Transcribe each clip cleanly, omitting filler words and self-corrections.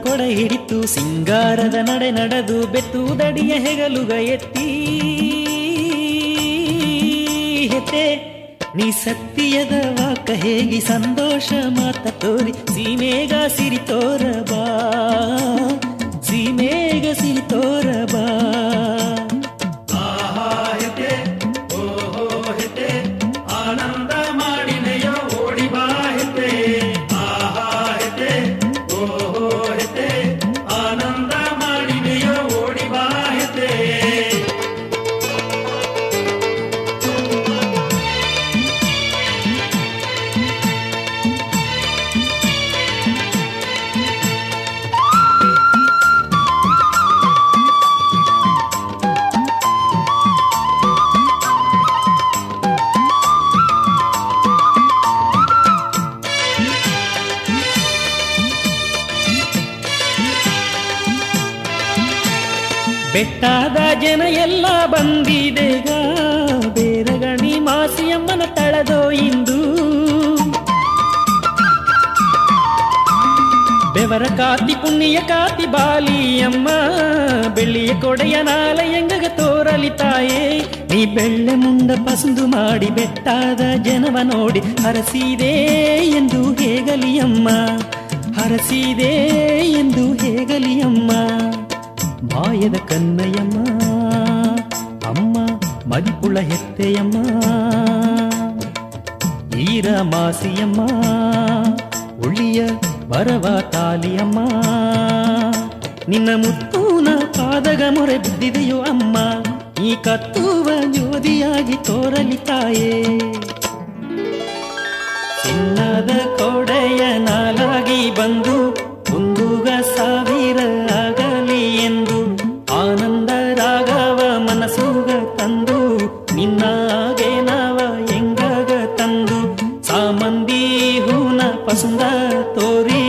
ಕೊಡ ಹಿಡಿತು ಸಿಂಗಾರದ ನಡೆ ನಡೆದು ಬೆತ್ತುದಡಿಯ ಹೆಗಲುಗ ಎತ್ತಿ ಹೆತೆ ನೀ ಸತ್ಯದ ವಾಕ ಹೇಗಿ ಸಂತೋಷ ಮಾತ ತೋರಿ ಸೀಮೆಗ ಸಿರಿ ತೋರ ಬಾ ಸೀಮೆಗ ಸಿರಿ ತೋರ ಬಾ ಆನಂದ ಮಾಡಿನೆಯೋ ಓಡಿ ಬಾ ಹೆತೆ ಆಹಾ ಹೆತೆ ಓಹೋ ಹೆತೆ ಆನಂದ ಮಾಡಿನೆಯೋ ಓಡಿ ಬಾ ಹೆತೆ ಬೆಟ್ಟಾದ ಜನ ಎಲ್ಲ ಬಂದಿದೆಗ ಬೇರಗಣಿ ಮಾಸಿಯಮ್ಮನ ತಳದೋ ಇಂದು ಬೆವರ ಕಾತಿ ಪುಣ್ಯ ಕಾತಿ ಬಾಲಿಯಮ್ಮ ಬೆಳ್ಳಿಯ ಕೊಡೆಯ ನಾಲಯಂಗಗ ತೋರಲಿ ತಾಯೇ ನೀ ಬೆಳ್ಳೆ ಮುಂಡ ಪಸಂದು ಮಾಡಿ ಬೆಟ್ಟಾದ ಜನವ ನೋಡಿ ಹರಸಿದೆ ಎಂದು ಹೇಗಲಿಯಮ್ಮ ಹರಸಿದೆ ಎಂದು ಹೇಗಲಿಯಮ್ಮ ಮಾಯದ ಕನ್ನಯ್ಯಮ್ಮ ಅಮ್ಮ ಮದಿಪುಳ ಹೆತ್ತೆಯಮ್ಮ ಈರ ಮಾಸಿಯಮ್ಮ ಒಳ್ಳಿಯ ಬರವ ತಾಲಿಯಮ್ಮ ನಿನ್ನ ಮುತ್ತೂನ ಪಾದಗ ಮೊರೆ ಬಿದ್ದಿದೆಯೋ ಅಮ್ಮ ಈ ಕತ್ತುವ ಜ್ಯೋತಿಯಾಗಿ ತೋರಲಿ ತಾಯೇ ಚಿನ್ನದ ಕೊಡೆಯ ನಾಲಾಗಿ ಬಂದು ಕುಂದುಗ ಸಾವಿರ ಆಗಲಿ ಎಂದು ಆನಂದ ರಾಗವ ಮನಸ್ಸುಗ ತಂದು ನಿನ್ನಾಗೆ ನಾವ ಎಂಗಾಗ ತಂದು ಸಾಮಂದಿ ಹೂನ ಪಸಂದ ತೋರಿ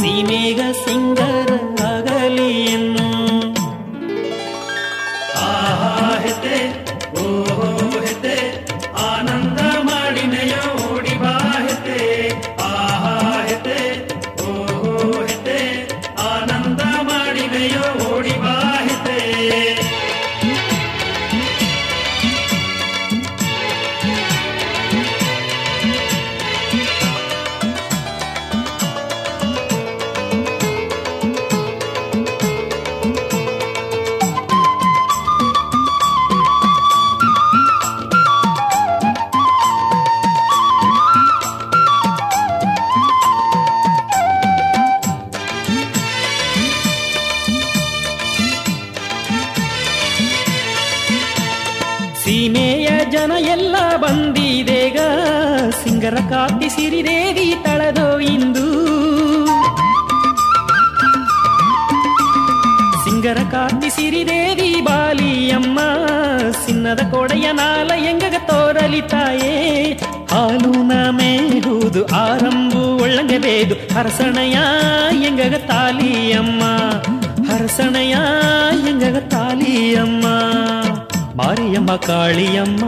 ಸೀಮೆಗ ಸಿಂಗರ ಆಗಲಿ ಎನ್ನು ಆಹಾ ಹೆತೆ ಓಹೋ ಹೆತೆ ಆನಂದ ಮಾಡಿನೆಯೋ ಓಡಿ ಬಾ ಹೆತೆ ಆಹಾ ಹೆತೆ ಓಹೋ ಹೆತೆ ಆನಂದ ಮಾಡಿನೆಯೋ ಓಡಿ ಬಾ ಹೆತೆ ಸೀಮೆಯ ಜನ ಎಲ್ಲ ಬಂದಿದೆಗ ಸಿಂಗರ ಕಾತಿ ಸಿರಿದೇವಿ ತಳದೋ ಇಂದು ಸಿಂಗರ ಕಾತಿ ಸಿರಿದೇವಿ ಬಾಲಿಯಮ್ಮ ಸಿನ್ನದ ಕೊಡೆಯ ನಾಲಯಂಗಗ ತೋರಲಿ ತಾಯೇ ಹಾಲು ಮೇಹುದು ಆರಂಭು ಒಳ್ಳಂಗೆ ಬೇದು ಹರಸಣಯ ಎಂಗಗ ತಾಲಿಯಮ್ಮ ಹರಸಣಯ ಎಂಗಗ ತಾಲಿಯಮ್ಮ ಮಾರಿಯಮ್ಮ ಕಾಳಿಯಮ್ಮ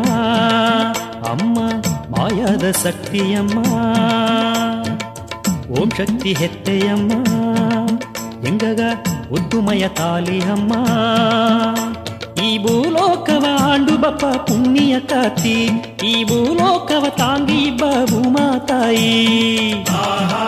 ಅಮ್ಮ ಮಾಯಾದ ಶಕ್ತಿಯಮ್ಮ ಓಂ ಶಕ್ತಿ ಹೆತ್ತೆಯಮ್ಮ ಎಂಗಗ ಉದ್ದುಮಯ ತಾಲಿಯಮ್ಮ ಈ ಭೂಲೋಕವ ಆಂಡು ಬಪ್ಪ ಪುಣ್ಯ ಕಾತಿ ಈ ಭೂಲೋಕವ ತಾಂಗಿ ಬ ಭೂಮಾ ತಾಯಿ ಆಹಾ